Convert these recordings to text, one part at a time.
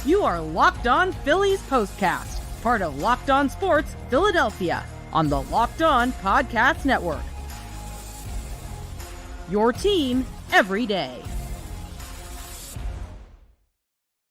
You are Locked On Phillies Postcast, part of Locked On Sports Philadelphia, on the Locked On Podcast Network. Your team every day.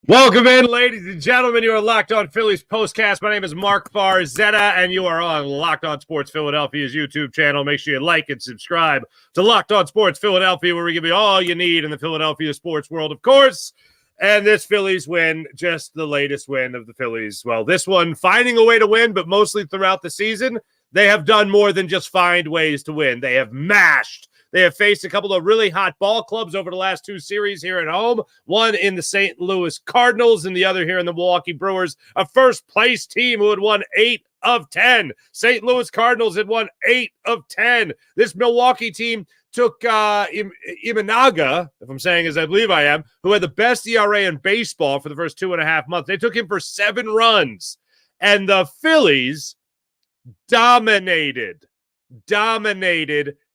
Welcome in, ladies and gentlemen. You are Locked On Phillies Postcast. My name is Mark Farzetta, and you are on Locked On Sports Philadelphia's YouTube channel. Make sure you like and subscribe to Locked On Sports Philadelphia, where we give you all you need in the Philadelphia sports world, of course. And this Phillies win, just the latest win of the Phillies. Well, this one finding a way to win, but mostly throughout the season, they have done more than just find ways to win. They have mashed. They have faced a couple of really hot ball clubs over the last two series here at home, one in the St. Louis Cardinals and the other here in the Milwaukee Brewers, a first-place team who had won 8 of 10. St. Louis Cardinals had won 8 of 10. This Milwaukee team took Imanaga, if I'm saying as I believe I am, who had the best ERA in baseball for the first 2.5 months. They took him for 7 runs. And the Phillies dominated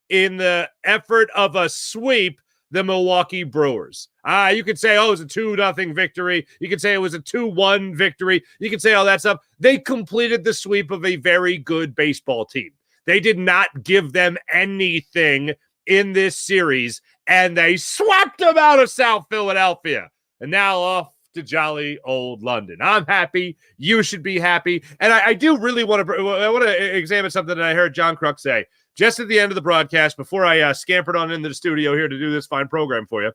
in the effort of a sweep the Milwaukee Brewers. You could say, it was a 2-0 victory. You could say it was a 2-1 victory. You could say all that stuff. They completed the sweep of a very good baseball team. They did not give them anything in this series, and they swept them out of South Philadelphia. And now off to jolly old London. I'm happy. You should be happy. And I do really want to examine something that I heard John Kruk say just at the end of the broadcast before I scampered on into the studio here to do this fine program for you.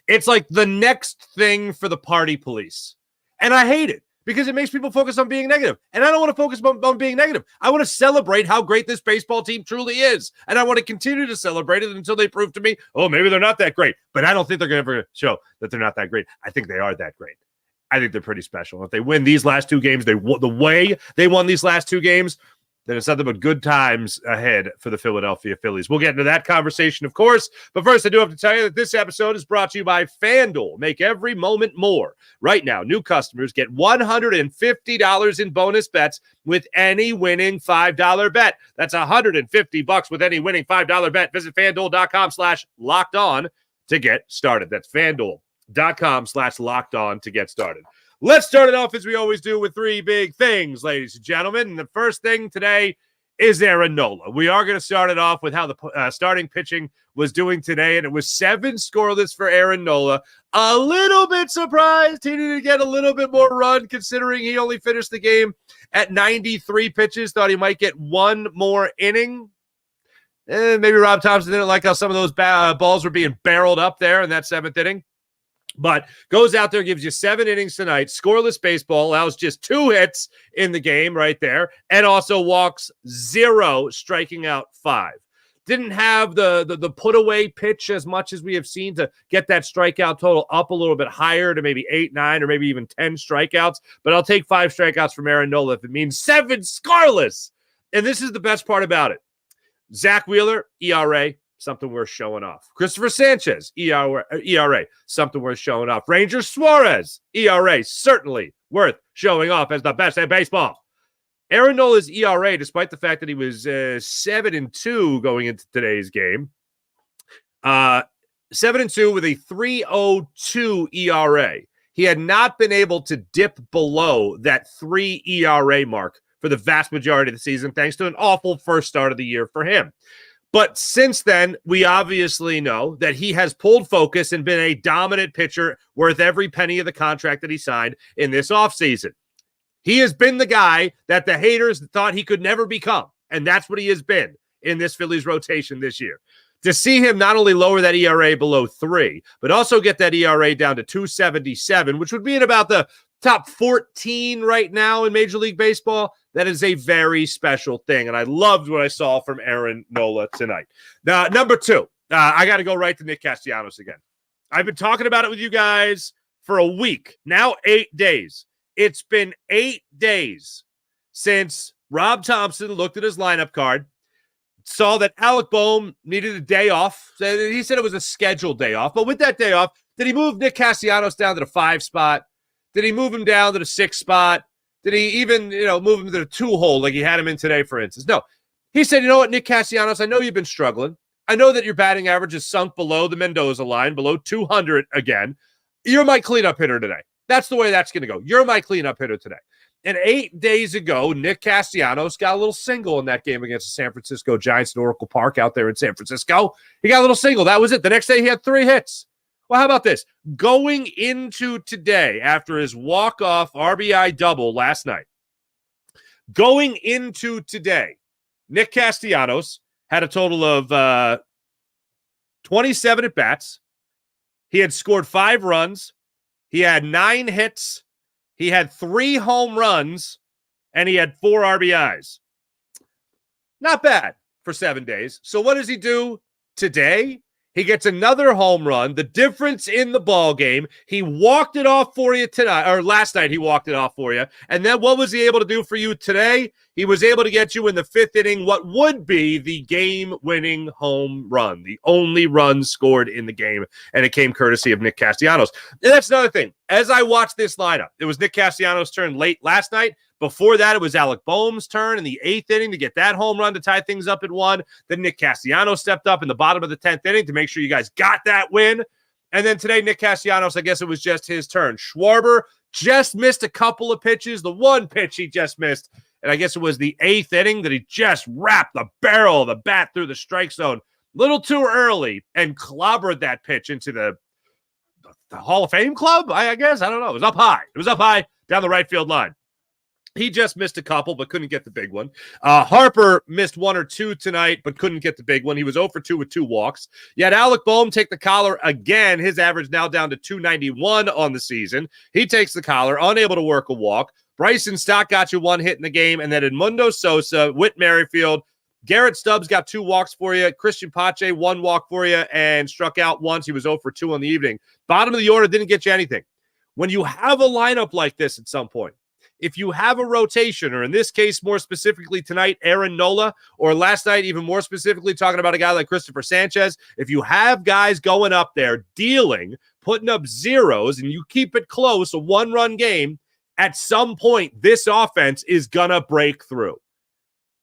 It's like the next thing for the party police. And I hate it because it makes people focus on being negative. And I don't want to focus on being negative. I want to celebrate how great this baseball team truly is. And I want to continue to celebrate it until they prove to me, maybe they're not that great. But I don't think they're going to ever show that they're not that great. I think they are that great. I think they're pretty special. If they win these last 2 games, the way they won these last 2 games, then it's nothing but good times ahead for the Philadelphia Phillies. We'll get into that conversation, of course. But first, I do have to tell you that this episode is brought to you by FanDuel. Make every moment more. Right now, new customers get $150 in bonus bets with any winning $5 bet. That's $150 with any winning $5 bet. Visit FanDuel.com/locked-on to get started. That's FanDuel.com/locked-on to get started. Let's start it off as we always do with 3 big things, ladies and gentlemen. And the first thing today is Aaron Nola. We are going to start it off with how the starting pitching was doing today, and it was 7 scoreless for Aaron Nola. A little bit surprised he needed to get a little bit more run considering he only finished the game at 93 pitches. Thought he might get 1 more inning. Maybe Rob Thompson didn't like how some of those balls were being barreled up there in that 7th inning. But goes out there, gives you 7 innings tonight, scoreless baseball, allows just 2 hits in the game right there, and also walks 0, striking out 5. Didn't have the put-away pitch as much as we have seen to get that strikeout total up a little bit higher to maybe 8, 9, or maybe even 10 strikeouts. But I'll take 5 strikeouts from Aaron Nola if it means 7 scoreless. And this is the best part about it. Zach Wheeler, ERA. Something worth showing off. Christopher Sanchez, ERA, something worth showing off. Ranger Suarez, ERA, certainly worth showing off as the best at baseball. Aaron Nola's ERA, despite the fact that he was 7-2 going into today's game, 7-2 with a 3.02 ERA. He had not been able to dip below that 3 ERA mark for the vast majority of the season, thanks to an awful first start of the year for him. But since then, we obviously know that he has pulled focus and been a dominant pitcher worth every penny of the contract that he signed in this offseason. He has been the guy that the haters thought he could never become, and that's what he has been in this Phillies rotation this year. To see him not only lower that ERA below 3, but also get that ERA down to 2.77, which would be in about the top 14 right now in Major League Baseball, that is a very special thing. And I loved what I saw from Aaron Nola tonight. Now, number 2, I got to go right to Nick Castellanos again. I've been talking about it with you guys for a week, now 8 days. It's been 8 days since Rob Thompson looked at his lineup card, saw that Alec Bohm needed a day off. He said it was a scheduled day off. But with that day off, did he move Nick Castellanos down to the 5 spot? Did he move him down to the 6 spot? Did he even, move him to the 2 hole like he had him in today, for instance? No. He said, you know what, Nick Castellanos, I know you've been struggling. I know that your batting average is sunk below the Mendoza line, below 200 again. You're my cleanup hitter today. That's the way that's going to go. You're my cleanup hitter today. And 8 days ago, Nick Castellanos got a little single in that game against the San Francisco Giants at Oracle Park out there in San Francisco. He got a little single. That was it. The next day, he had 3 hits. Well, how about this? Going into today, after his walk-off RBI double last night, going into today, Nick Castellanos had a total of 27 at-bats. He had scored 5 runs. He had 9 hits. He had 3 home runs, and he had 4 RBIs. Not bad for 7 days. So what does he do today? He gets another home run. The difference in the ball game, he walked it off for you tonight, or last night he walked it off for you. And then what was he able to do for you today? He was able to get you in the 5th inning what would be the game-winning home run, the only run scored in the game, and it came courtesy of Nick Castellanos. And that's another thing. As I watched this lineup, it was Nick Castellanos' turn late last night. Before that, it was Alec Bohm's turn in the 8th inning to get that home run to tie things up at 1. Then Nick Castellanos stepped up in the bottom of the 10th inning to make sure you guys got that win. And then today, Nick Castellanos, I guess it was just his turn. Schwarber just missed a couple of pitches. The one pitch he just missed, and I guess it was the 8th inning that he just wrapped the barrel of the bat through the strike zone a little too early and clobbered that pitch into the Hall of Fame club, I guess. I don't know. It was up high. It was up high down the right field line. He just missed a couple, but couldn't get the big one. Harper missed 1 or 2 tonight, but couldn't get the big one. He was 0 for 2 with 2 walks. You had Alec Bohm take the collar again. His average now down to 291 on the season. He takes the collar, unable to work a walk. Bryson Stott got you 1 hit in the game, and then Edmundo Sosa, Whit Merrifield, Garrett Stubbs got 2 walks for you. Cristian Pache, 1 walk for you, and struck out once. He was 0 for 2 on the evening. Bottom of the order didn't get you anything. When you have a lineup like this at some point, if you have a rotation, or in this case, more specifically tonight, Aaron Nola, or last night, even more specifically, talking about a guy like Christopher Sanchez, if you have guys going up there dealing, putting up zeros, and you keep it close, a 1-run game, at some point, this offense is going to break through.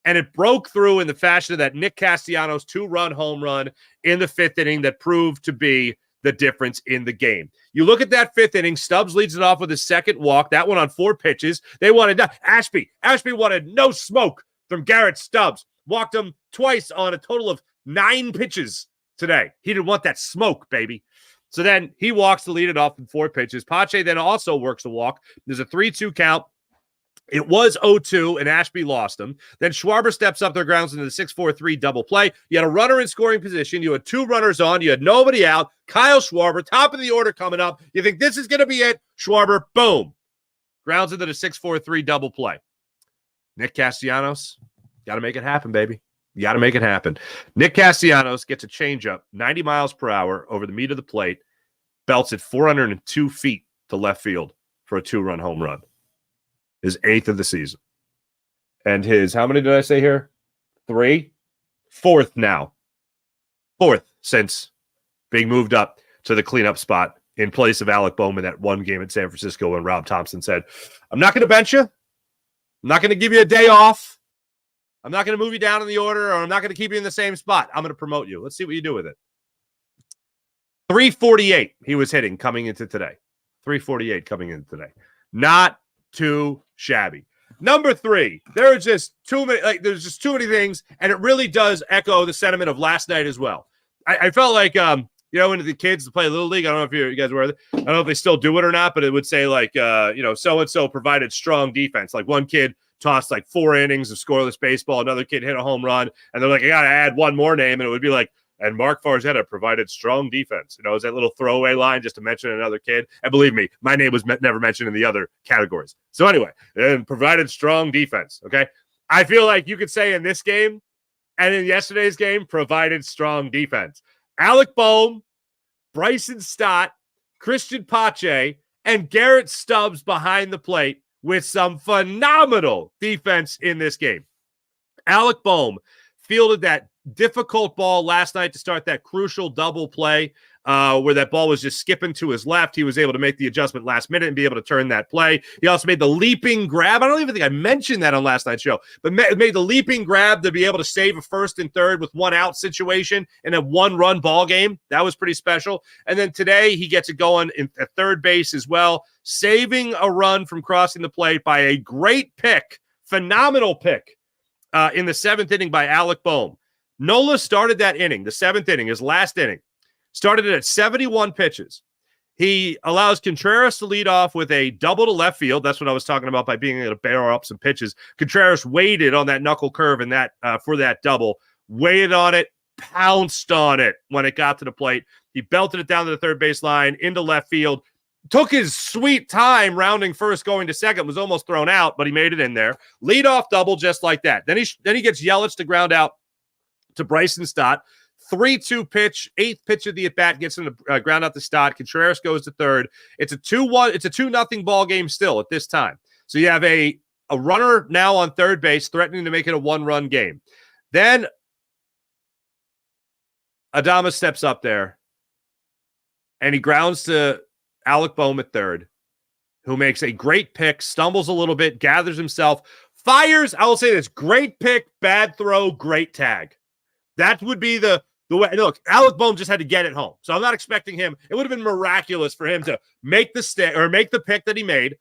And it broke through in the fashion of that Nick Castellanos 2-run home run in the 5th inning that proved to be the difference in the game. You look at that 5th inning, Stubbs leads it off with his 2nd walk, that one on 4 pitches. They wanted Ashby wanted no smoke from Garrett Stubbs. Walked him twice on a total of 9 pitches today. He didn't want that smoke, baby. So then he walks to lead it off in 4 pitches. Pache then also works the walk. There's a 3-2 count. It was 0-2, and Ashby lost him. Then Schwarber steps up their grounds into the 6-4-3 double play. You had a runner in scoring position. You had 2 runners on. You had nobody out. Kyle Schwarber, top of the order coming up. You think this is going to be it? Schwarber, boom. Grounds into the 6-4-3 double play. Nick Castellanos, got to make it happen, baby. You got to make it happen. Nick Castellanos gets a changeup, 90 miles per hour over the meat of the plate, belts it 402 feet to left field for a 2-run home run. His 8th of the season. And his, how many did I say here? 3? 4th now. 4th since being moved up to the cleanup spot in place of Alec Bohm in that 1 game at San Francisco when Rob Thompson said, I'm not going to bench you. I'm not going to give you a day off. I'm not going to move you down in the order, or I'm not going to keep you in the same spot. I'm going to promote you. Let's see what you do with it. 348 he was hitting coming into today. 348 coming into today. Not too shabby. Number 3, there are just too many, there's just too many things, and it really does echo the sentiment of last night as well. I felt like, when the kids play Little League, I don't know if you guys were, I don't know if they still do it or not, but it would say so-and-so provided strong defense. Like one kid tossed 4 innings of scoreless baseball, another kid hit a home run, and they're like, I got to add one more name, and it would be like, and Mark Farzetta provided strong defense. Is that little throwaway line just to mention another kid? And believe me, my name was never mentioned in the other categories. So anyway, and provided strong defense, okay? I feel like you could say in this game and in yesterday's game, provided strong defense. Alec Bohm, Bryson Stott, Cristian Pache, and Garrett Stubbs behind the plate with some phenomenal defense in this game. Alec Bohm fielded that difficult ball last night to start that crucial double play where that ball was just skipping to his left. He was able to make the adjustment last minute and be able to turn that play. He also made the leaping grab. I don't even think I mentioned that on last night's show, but made the leaping grab to be able to save a first and third with one out situation in a one-run ball game. That was pretty special. And then today he gets it going at third base as well, saving a run from crossing the plate by a great pick, phenomenal pick in the seventh inning by Alec Bohm. Nola started that inning, the seventh inning, his last inning, started it at 71 pitches. He allows Contreras to lead off with a double to left field. That's what I was talking about by being able to barrel up some pitches. Contreras waited on that knuckle curve and that for that double, waited on it, pounced on it when it got to the plate. He belted it down to the third base line into left field, took his sweet time rounding first, going to second, was almost thrown out, but he made it in there. Lead off double just like that. Then he gets Yelich to ground out to Bryson Stott. 3-2 pitch, eighth pitch of the at-bat, gets him to ground out the Stott. Contreras goes to third. It's a 2-1. It's a 2-0 ball game still at this time. So you have a runner now on third base threatening to make it a one-run game. Then Adames steps up there, and he grounds to Alec Bohm at third, who makes a great pick, stumbles a little bit, gathers himself, fires. I will say this: great pick, bad throw, great tag. That would be the way. Look, Alec Bohm just had to get it home. So I'm not expecting him. It would have been miraculous for him to make the pick that he made.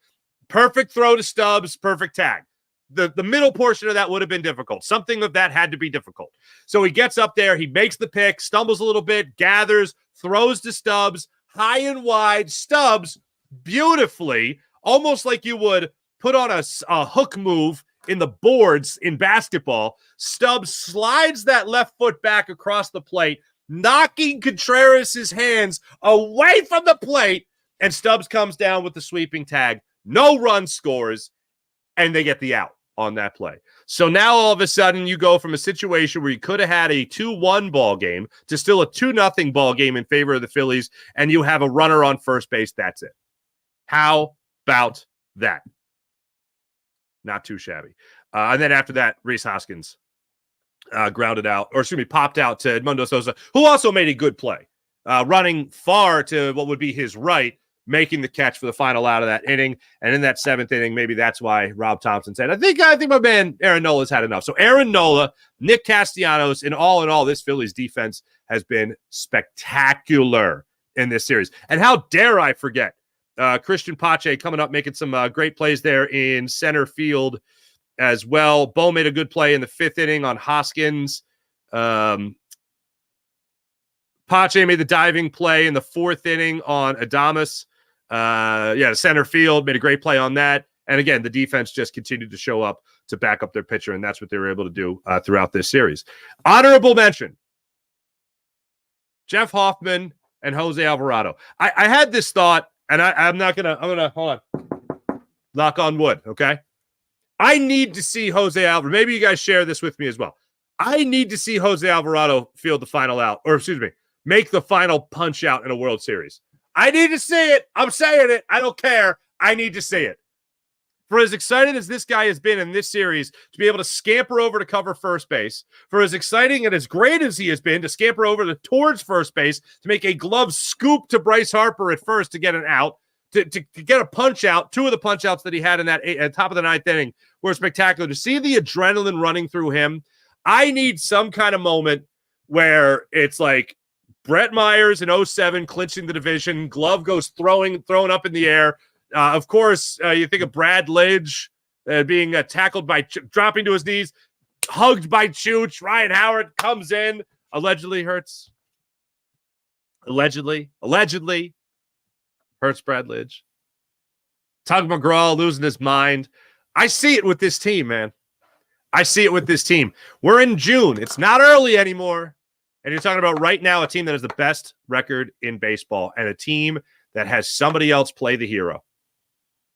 Perfect throw to Stubbs, perfect tag. The middle portion of that would have been difficult. Something of that had to be difficult. So he gets up there, he makes the pick, stumbles a little bit, gathers, throws to Stubbs, high and wide. Stubbs beautifully, almost like you would put on a hook move in the boards in basketball. Stubbs slides that left foot back across the plate, knocking Contreras' hands away from the plate, and Stubbs comes down with the sweeping tag. No run scores, and they get the out on that play. So now all of a sudden you go from a situation where you could have had a 2-1 ball game to still a 2-0 ball game in favor of the Phillies, and you have a runner on first base. That's it. How about that? Not too shabby. And then after that, Rhys Hoskins popped out to Edmundo Sosa, who also made a good play, running far to what would be his right, making the catch for the final out of that inning. And in that seventh inning, maybe that's why Rob Thompson said, I think my man Aaron Nola's had enough. So Aaron Nola, Nick Castellanos, in all, this Phillies defense has been spectacular in this series. And how dare I forget Cristian Pache coming up, making some great plays there in center field as well. Bo made a good play in the fifth inning on Hoskins. Pache made the diving play in the fourth inning on Adames. Center field, made a great play on that. And again, the defense just continued to show up to back up their pitcher, and that's what they were able to do throughout this series. Honorable mention, Jeff Hoffman and Jose Alvarado. I had this thought, and I'm going to, hold on, knock on wood, okay? I need to see Jose Alvarado. Maybe you guys share this with me as well. I need to see Jose Alvarado field the final out, make the final punch out in a World Series. I need to see it. I'm saying it. I don't care. I need to see it. For as excited as this guy has been in this series to be able to scamper over to cover first base, for as exciting and as great as he has been to scamper over towards first base, to make a glove scoop to Bryce Harper at first to get an out, to get a punch out, two of the punch outs that he had in that at top of the ninth inning were spectacular. To see the adrenaline running through him, I need some kind of moment where it's like Brett Myers in 2007 clinching the division, glove goes thrown up in the air. Of course, you think of Brad Lidge being tackled by dropping to his knees, hugged by Chooch. Ryan Howard comes in, allegedly hurts Brad Lidge. Tug McGraw losing his mind. I see it with this team, man. I see it with this team. We're in June. It's not early anymore. And you're talking about right now a team that has the best record in baseball and a team that has somebody else play the hero.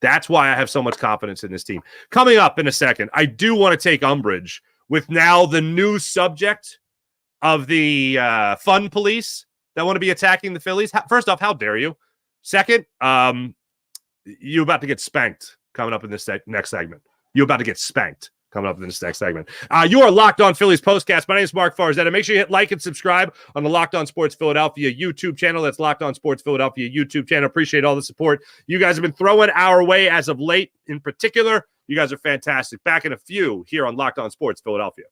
That's why I have so much confidence in this team. Coming up in a second, I do want to take umbrage with now the new subject of the fun police that want to be attacking the Phillies. First off, how dare you? Second, you about to get spanked coming up in this next segment. You're about to get spanked. coming up in this next segment. You are Locked On Phillies Postcast. My name is Mark Farzetta. Make sure you hit like and subscribe on the Locked On Sports Philadelphia YouTube channel. That's Locked On Sports Philadelphia YouTube channel. Appreciate all the support you guys have been throwing our way as of late. In particular, you guys are fantastic. Back in a few here on Locked On Sports Philadelphia.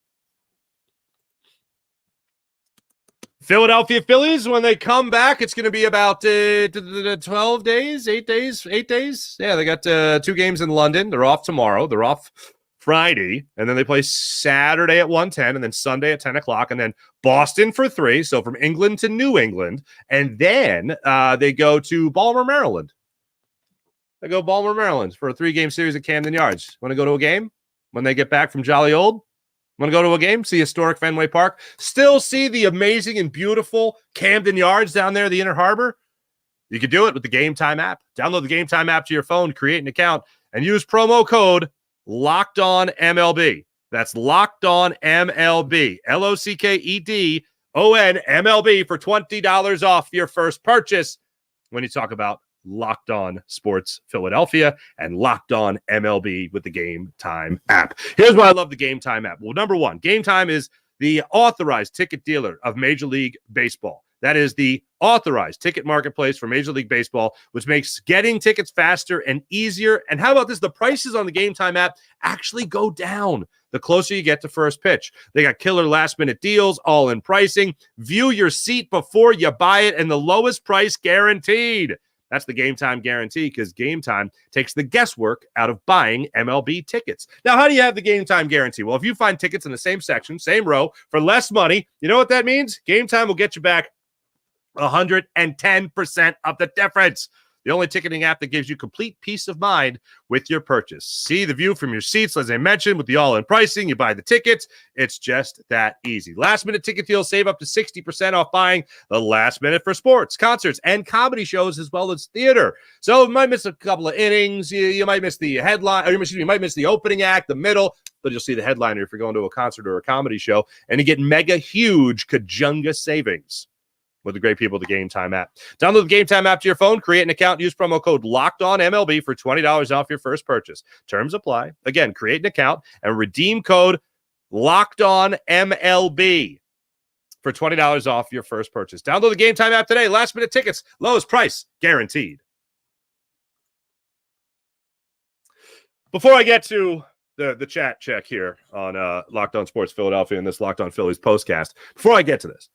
Philadelphia Phillies, when they come back, it's going to be about 12 days, 8 days. Yeah, they got 2 games in London. They're off tomorrow. They're off Friday, and then they play Saturday at 1:10, and then Sunday at 10 o'clock, and then Boston for 3, so from England to New England, and then they go to Baltimore, Maryland. They go Baltimore, Maryland for a 3-game series at Camden Yards. Want to go to a game when they get back from Jolly Old? Want to go to a game? See historic Fenway Park? Still see the amazing and beautiful Camden Yards down there, the Inner Harbor? You can do it with the GameTime app. Download the GameTime app to your phone, create an account, and use promo code Locked On MLB. That's Locked On MLB. LOCKEDON MLB for $20 off your first purchase when you talk about Locked On Sports Philadelphia and Locked On MLB with the GameTime app. Here's why I love the GameTime app. Well, number one, GameTime is the authorized ticket dealer of Major League Baseball. That is the authorized ticket marketplace for Major League Baseball, which makes getting tickets faster and easier. And how about this? The prices on the GameTime app actually go down the closer you get to first pitch. They got killer last-minute deals, all-in pricing. View your seat before you buy it, and the lowest price guaranteed. That's the GameTime guarantee, because GameTime takes the guesswork out of buying MLB tickets. Now, how do you have the GameTime guarantee? Well, if you find tickets in the same section, same row, for less money, you know what that means? GameTime will get you back 110% of the difference. The only ticketing app that gives you complete peace of mind with your purchase. See the view from your seats, as I mentioned, with the all-in pricing. You buy the tickets. It's just that easy. Last-minute ticket deals save up to 60% off buying the last minute for sports, concerts, and comedy shows, as well as theater. So you might miss a couple of innings. You might miss the headline. Or you might miss the opening act, the middle, but you'll see the headliner if you're going to a concert or a comedy show, and you get mega huge Kajunga savings with the great people at the GameTime app. Download the GameTime app to your phone, create an account, use promo code LOCKEDONMLB for $20 off your first purchase. Terms apply. Again, create an account and redeem code LOCKEDONMLB for $20 off your first purchase. Download the GameTime app today. Last minute tickets, lowest price guaranteed. Before I get to the chat check here on Locked On Sports Philadelphia and this Locked On Phillies postcast, before I get to this,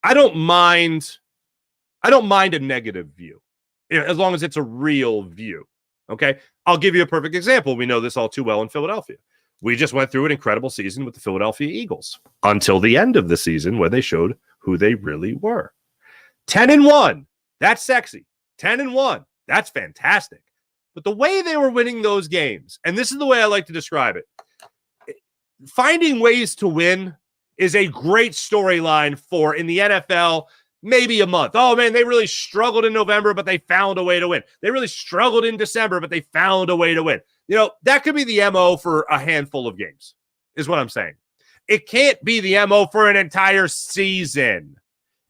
I don't mind a negative view, as long as it's a real view. Okay, I'll give you a perfect example. We know this all too well in Philadelphia. We just went through an incredible season with the Philadelphia Eagles until the end of the season, when they showed who they really were. 10-1, that's sexy. 10-1, that's fantastic. But the way they were winning those games, and this is the way I like to describe it, finding ways to win is a great storyline for, in the NFL, maybe a month. Oh, man, they really struggled in November, but they found a way to win. They really struggled in December, but they found a way to win. You know, that could be the MO for a handful of games, is what I'm saying. It can't be the MO for an entire season.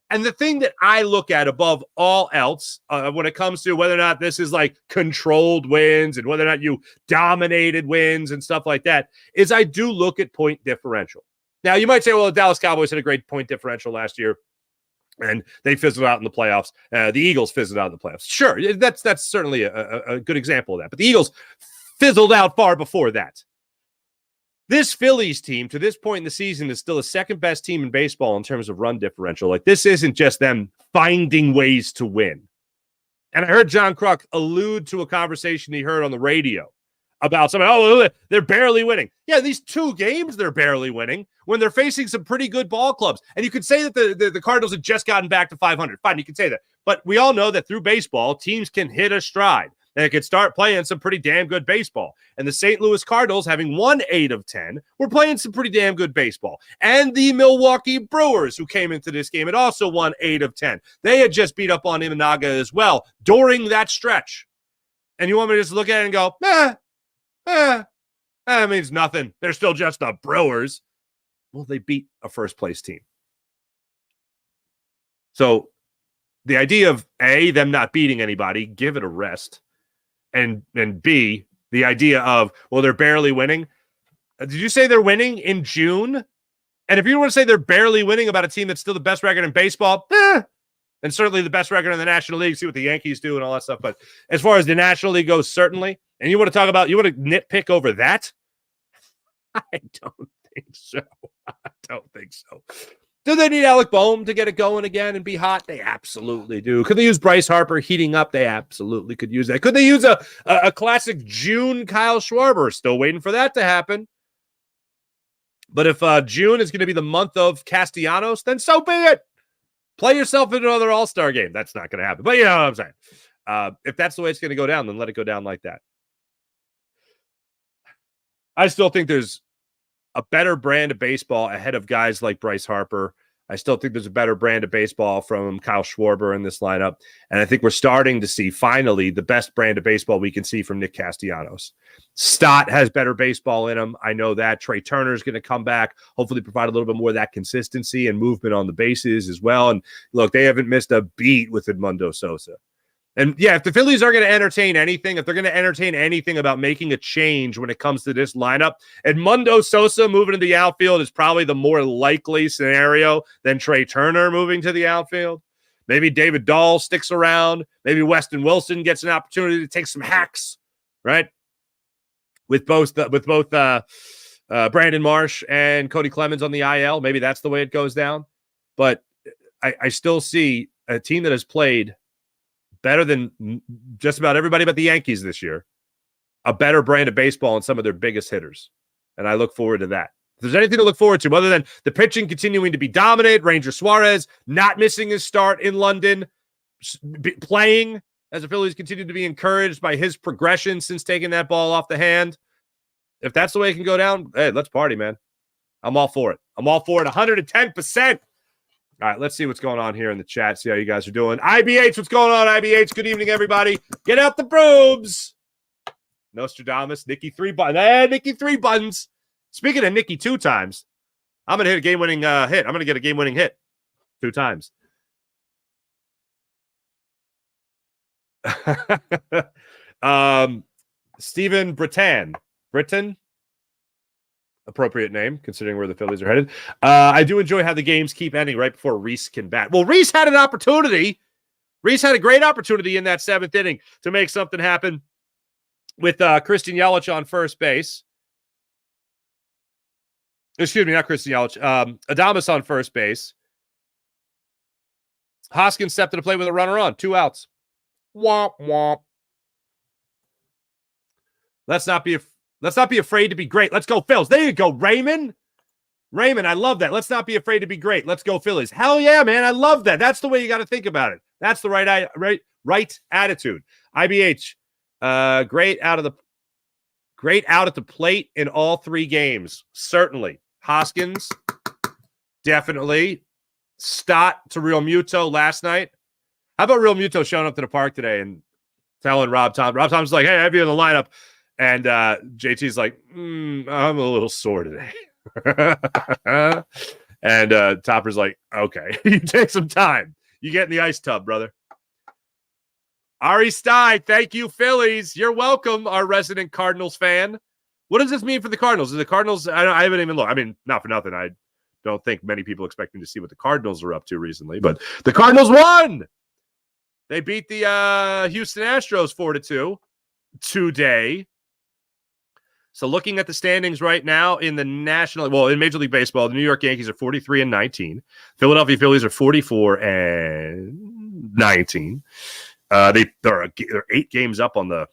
And the thing that I look at above all else when it comes to whether or not this is like controlled wins and whether or not you dominated wins and stuff like that, is I do look at point differential. Now, you might say, well, the Dallas Cowboys had a great point differential last year, and they fizzled out in the playoffs. The Eagles fizzled out in the playoffs. Sure, that's certainly a good example of that. But the Eagles fizzled out far before that. This Phillies team, to this point in the season, is still the second-best team in baseball in terms of run differential. Like, this isn't just them finding ways to win. And I heard John Kruk allude to a conversation he heard on the radio about somebody, oh, they're barely winning. Yeah, these 2 games, they're barely winning when they're facing some pretty good ball clubs. And you could say that the Cardinals have just gotten back to 500. Fine, you can say that. But we all know that through baseball, teams can hit a stride. And they could start playing some pretty damn good baseball. And the St. Louis Cardinals, having won 8 of 10, were playing some pretty damn good baseball. And the Milwaukee Brewers, who came into this game, had also won 8 of 10. They had just beat up on Imanaga as well during that stretch. And you want me to just look at it and go, that means nothing. They're still just the Brewers. Well, they beat a first-place team. So the idea of, A, them not beating anybody, give it a rest, and B, The idea of, well, they're barely winning. Did you say they're winning in June? And if you want to say they're barely winning about a team that's still the best record in baseball, and certainly the best record in the National League, see what the Yankees do and all that stuff. But as far as the National League goes, certainly. And you want to talk about, you want to nitpick over that? I don't think so. I don't think so. Do they need Alec Bohm to get it going again and be hot? They absolutely do. Could they use Bryce Harper heating up? They absolutely could use that. Could they use a classic June Kyle Schwarber? Still waiting for that to happen. But if June is going to be the month of Castellanos, then so be it. Play yourself into another All-Star game. That's not going to happen. But you know what I'm saying. If that's the way it's going to go down, then let it go down like that. I still think there's a better brand of baseball ahead of guys like Bryce Harper. I still think there's a better brand of baseball from Kyle Schwarber in this lineup. And I think we're starting to see finally the best brand of baseball we can see from Nick Castellanos. Stott has better baseball in him. I know that. Trey Turner is going to come back, hopefully provide a little bit more of that consistency and movement on the bases as well. And look, they haven't missed a beat with Edmundo Sosa. And yeah, if the Phillies are going to entertain anything, if they're going to entertain anything about making a change when it comes to this lineup, Edmundo Sosa moving to the outfield is probably the more likely scenario than Trey Turner moving to the outfield. Maybe David Dahl sticks around. Maybe Weston Wilson gets an opportunity to take some hacks, right? With both Brandon Marsh and Cody Clemens on the IL. Maybe that's the way it goes down. But I still see a team that has played better than just about everybody but the Yankees this year, a better brand of baseball and some of their biggest hitters. And I look forward to that. If there's anything to look forward to other than the pitching continuing to be dominant, Ranger Suarez not missing his start in London, playing as the Phillies continue to be encouraged by his progression since taking that ball off the hand. If that's the way it can go down, hey, let's party, man. I'm all for it. I'm all for it 110%. All right, let's see what's going on here in the chat. See how you guys are doing. IBH, what's going on, IBH? Good evening, everybody. Get out the brooms. Nostradamus, Nikki 3 buttons. Nikki 3 buttons. Speaking of Nikki 2 times, I'm going to hit a game-winning hit. I'm going to get a game-winning hit 2 times. Stephen Britton. Appropriate name, considering where the Phillies are headed. I do enjoy how the games keep ending right before Rhys can bat. Well, Rhys had an opportunity. Rhys had a great opportunity in that 7th inning to make something happen with Cristian Yelich on first base. Excuse me, not Cristian Yelich. Adames on first base. Hoskins stepped to the plate with a runner on. 2 outs. Womp, womp. Let's not be afraid to be great. Let's go, Phils. There you go, Raymond. Raymond, I love that. Let's not be afraid to be great. Let's go, Phillies. Hell yeah, man. I love that. That's the way you got to think about it. That's the right attitude. IBH, great out at the plate in all 3 games. Certainly. Hoskins, definitely. Stott to Real Muto last night. How about Real Muto showing up to the park today and telling Rob Thompson? Rob Thompson's like, hey, I have you in the lineup. And JT's like, I'm a little sore today. And Topper's like, okay, you take some time. You get in the ice tub, brother. Ari Stein, thank you, Phillies. You're welcome, our resident Cardinals fan. What does this mean for the Cardinals? Is the Cardinals, I haven't even looked. I mean, not for nothing. I don't think many people expect me to see what the Cardinals are up to recently, but the Cardinals won. They beat the Houston Astros 4-2 today. So looking at the standings right now in the in Major League Baseball, the New York Yankees are 43-19. Philadelphia Phillies are 44-19. They're 8 games up on the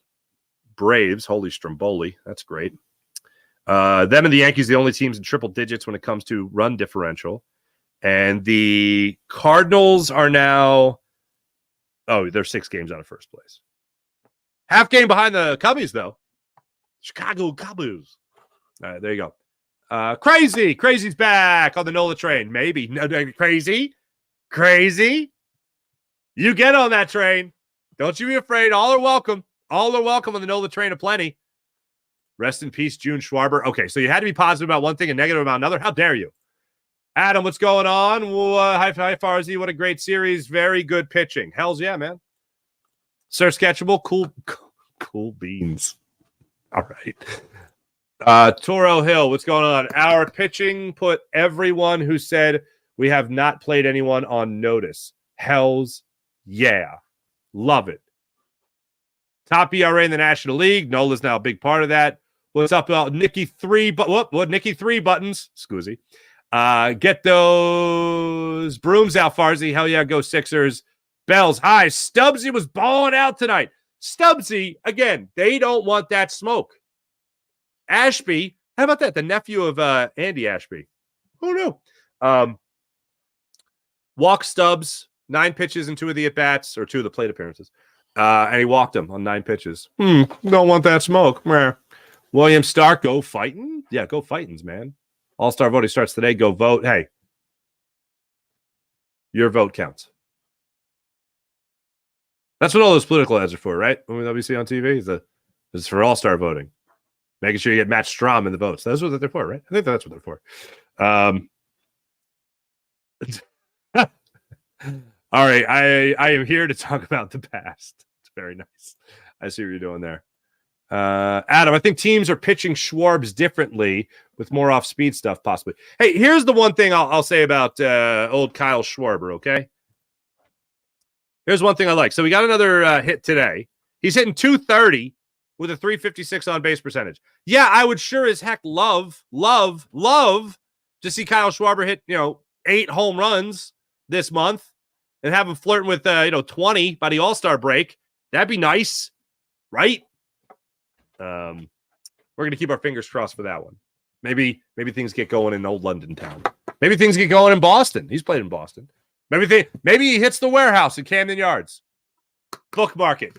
Braves. Holy Stromboli. That's great. Them and the Yankees, the only teams in triple digits when it comes to run differential. And the Cardinals are now, they're 6 games out of first place. Half game behind the Cubbies, though. Chicago Cubs. All right, there you go. Crazy's back on the Nola train. Maybe. No, Crazy. You get on that train. Don't you be afraid. All are welcome. All are welcome on the Nola train of plenty. Rest in peace, June Schwarber. Okay, so you had to be positive about one thing and negative about another. How dare you? Adam, what's going on? Hi, Farzi. What a great series. Very good pitching. Hells yeah, man. Sir Sketchable. Cool beans. All right. Toro Hill, what's going on? Our pitching put everyone who said we have not played anyone on notice. Hells yeah. Love it. Top ERA in the National League. Nola's now a big part of that. What's up about Nicky 3? Nicky 3 buttons? Scoozy. Get those brooms out, Farzy. Hell yeah, go Sixers. Bells. Hi. Stubbsy was balling out tonight. Stubbsy, again, they don't want that smoke. Ashby, how about that? The nephew of Andy Ashby. Who knew? Walk Stubbs, 9 pitches and 2 of the at-bats, or 2 of the plate appearances. And he walked him on 9 pitches. Don't want that smoke. Meh. William Stark, go fighting? Yeah, go fightings, man. All-Star voting starts today. Go vote. Hey, your vote counts. That's what all those political ads are for, right? When we see on TV, it's for All-Star voting. Making sure you get Matt Strom in the votes. That's what they're for, right? I think that's what they're for. All right. I am here to talk about the past. It's very nice. I see what you're doing there. Adam, I think teams are pitching Schwarbs differently with more off-speed stuff, possibly. Hey, here's the one thing I'll say about old Kyle Schwarber, okay? Here's one thing I like. So we got another hit today. He's hitting 230 with a 356 on-base percentage. Yeah, I would sure as heck love to see Kyle Schwarber hit, 8 home runs this month and have him flirting with, 20 by the All-Star break. That'd be nice, right? We're going to keep our fingers crossed for that one. Maybe things get going in old London town. Maybe things get going in Boston. He's played in Boston. Maybe he hits the warehouse in Camden Yards. Bookmark it.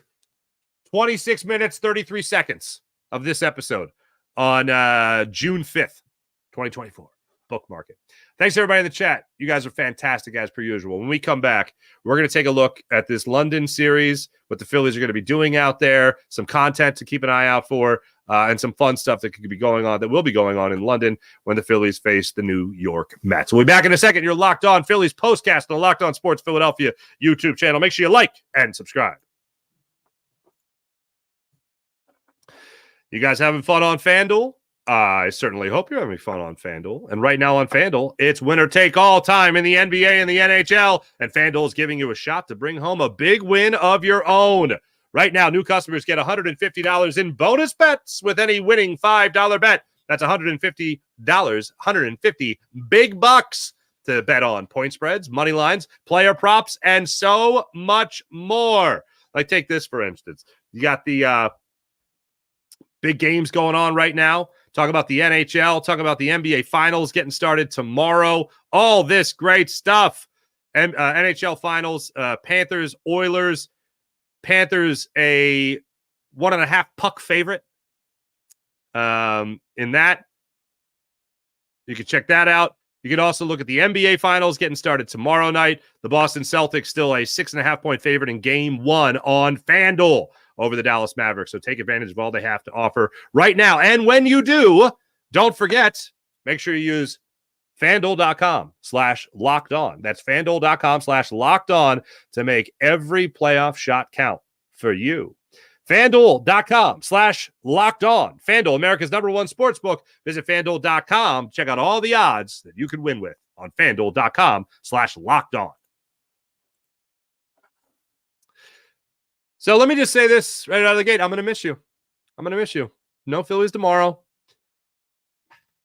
26 minutes, 33 seconds of this episode on June 5th, 2024. Bookmark it. Thanks, everybody in the chat. You guys are fantastic, as per usual. When we come back, we're going to take a look at this London series, what the Phillies are going to be doing out there, some content to keep an eye out for, and some fun stuff that could be going on, that will be going on in London when the Phillies face the New York Mets. We'll be back in a second. You're Locked On Phillies postcast on the Locked On Sports Philadelphia YouTube channel. Make sure you like and subscribe. You guys having fun on FanDuel? I certainly hope you're having fun on FanDuel. And right now on FanDuel, it's winner take all time in the NBA and the NHL. And FanDuel is giving you a shot to bring home a big win of your own. Right now, new customers get $150 in bonus bets with any winning $5 bet. That's $150, 150 big bucks to bet on point spreads, money lines, player props, and so much more. Like, take this, for instance. You got the big games going on right now. Talk about the NHL. Talk about the NBA Finals getting started tomorrow. All this great stuff. And NHL Finals, Panthers, Oilers. Panthers, a 1.5 puck favorite. In that, you can check that out. You can also look at the NBA Finals getting started tomorrow night. The Boston Celtics still a 6.5 point favorite in Game 1 on FanDuel over the Dallas Mavericks. So take advantage of all they have to offer right now. And when you do, don't forget, make sure you use FanDuel.com/lockedon. That's FanDuel.com/lockedon to make every playoff shot count for you. FanDuel.com/lockedon. FanDuel, America's #1 sportsbook. Visit FanDuel.com. Check out all the odds that you could win with on FanDuel.com/lockedon. So let me just say this right out of the gate. I'm going to miss you. No Phillies tomorrow.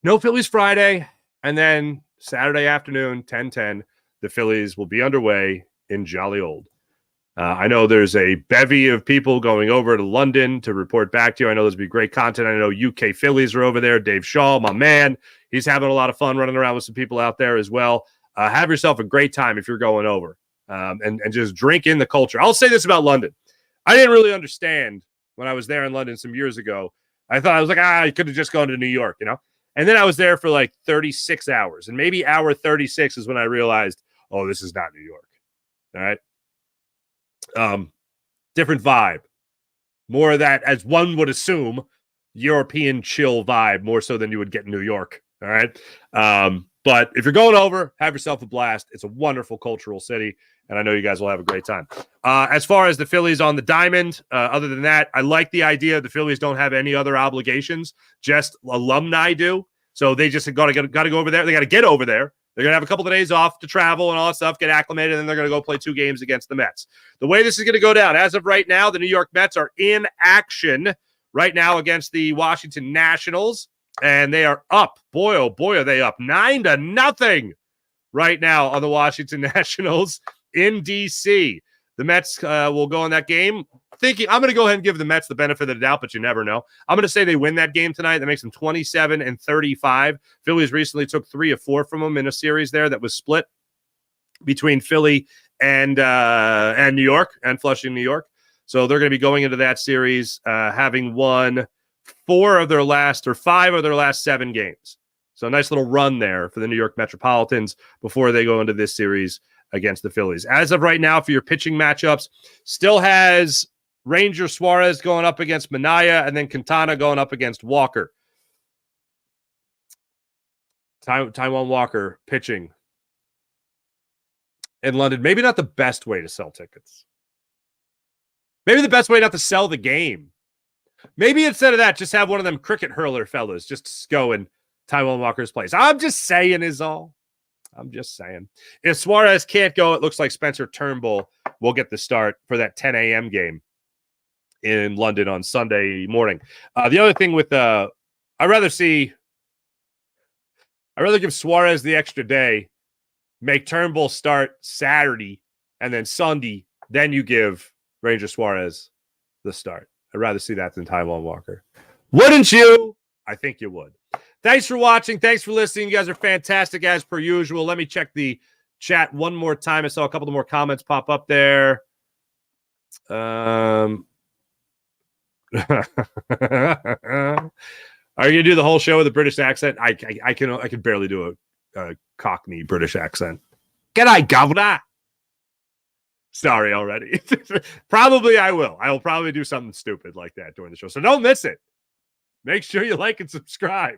No Phillies Friday. And then Saturday afternoon, 10:10, the Phillies will be underway in jolly old. I know there's a bevy of people going over to London to report back to you. I know there's be great content. I know UK Phillies are over there. Dave Shaw, my man, he's having a lot of fun running around with some people out there as well. Have yourself a great time if you're going over and just drink in the culture. I'll say this about London. I didn't really understand when I was there in London some years ago. I thought, I was like, I could have just gone to New York, And then I was there for like 36 hours. And maybe hour 36 is when I realized, oh, this is not New York. All right. Different vibe. More of that, as one would assume, European chill vibe, more so than you would get in New York. All right. But if you're going over, have yourself a blast. It's a wonderful cultural city, and I know you guys will have a great time. As far as the Phillies on the diamond, other than that, I like the idea the Phillies don't have any other obligations, just alumni do. So they just got to go over there. They got to get over there. They're going to have a couple of days off to travel and all that stuff, get acclimated, and then they're going to go play 2 games against the Mets. The way this is going to go down, as of right now, the New York Mets are in action right now against the Washington Nationals. And they are up. Boy, oh boy, are they up 9-0 right now on the Washington Nationals in D.C. The Mets will go in that game thinking, I'm going to go ahead and give the Mets the benefit of the doubt, but you never know. I'm going to say they win that game tonight. That makes them 27-35. Phillies recently took 3 of 4 from them in a series there that was split between Philly and New York and Flushing, New York. So they're going to be going into that series having won 5 of their last 7 games. So a nice little run there for the New York Metropolitans before they go into this series against the Phillies. As of right now, for your pitching matchups, still has Ranger Suarez going up against Minaya and then Quintana going up against Walker. Taijuan Walker pitching in London. Maybe not the best way to sell tickets. Maybe the best way not to sell the game. Maybe instead of that, just have one of them cricket hurler fellas just go in Taijuan Walker's place. I'm just saying is all. I'm just saying. If Suarez can't go, it looks like Spencer Turnbull will get the start for that 10 a.m. game in London on Sunday morning. The other thing with I'd rather give Suarez the extra day, make Turnbull start Saturday, and then Sunday, then you give Ranger Suarez the start. I'd rather see that than Taijuan Walker. Wouldn't you? I think you would. Thanks for watching. Thanks for listening. You guys are fantastic as per usual. Let me check the chat one more time. I saw a couple of more comments pop up there. Are you going to do the whole show with a British accent? I can barely do a Cockney British accent. G'day, governor. Sorry already. Probably I will. I will probably do something stupid like that during the show. So don't miss it. Make sure you like and subscribe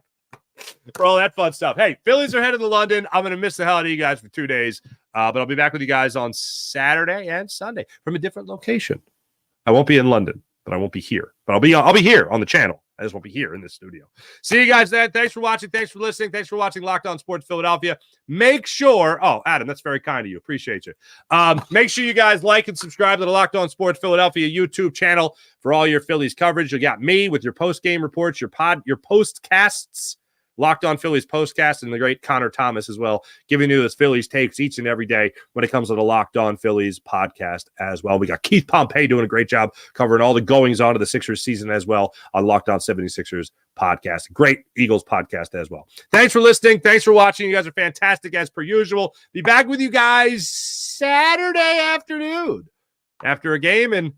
for all that fun stuff. Hey, Phillies are headed to London. I'm going to miss the hell out of you guys for 2 days. But I'll be back with you guys on Saturday and Sunday from a different location. I won't be in London, but I won't be here. But I'll be here on the channel. I just won't be here in the studio. See you guys then. Thanks for watching. Thanks for listening. Thanks for watching Locked On Sports Philadelphia. Make sure, Adam, that's very kind of you. Appreciate you. Make sure you guys like and subscribe to the Locked On Sports Philadelphia YouTube channel for all your Phillies coverage. You got me with your post-game reports, your postcasts, Locked On Phillies postcast, and the great Connor Thomas as well, giving you his Phillies takes each and every day when it comes to the Locked On Phillies podcast as well. We got Keith Pompey doing a great job covering all the goings on of the Sixers season as well on Locked On 76ers podcast. Great Eagles podcast as well. Thanks for listening. Thanks for watching. You guys are fantastic as per usual. Be back with you guys Saturday afternoon after a game in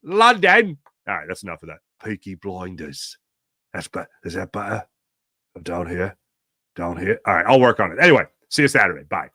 London. All right, that's enough of that. Peaky Blinders. That's better. Is that better? Down here. All right, I'll work on it. Anyway, see you Saturday. Bye.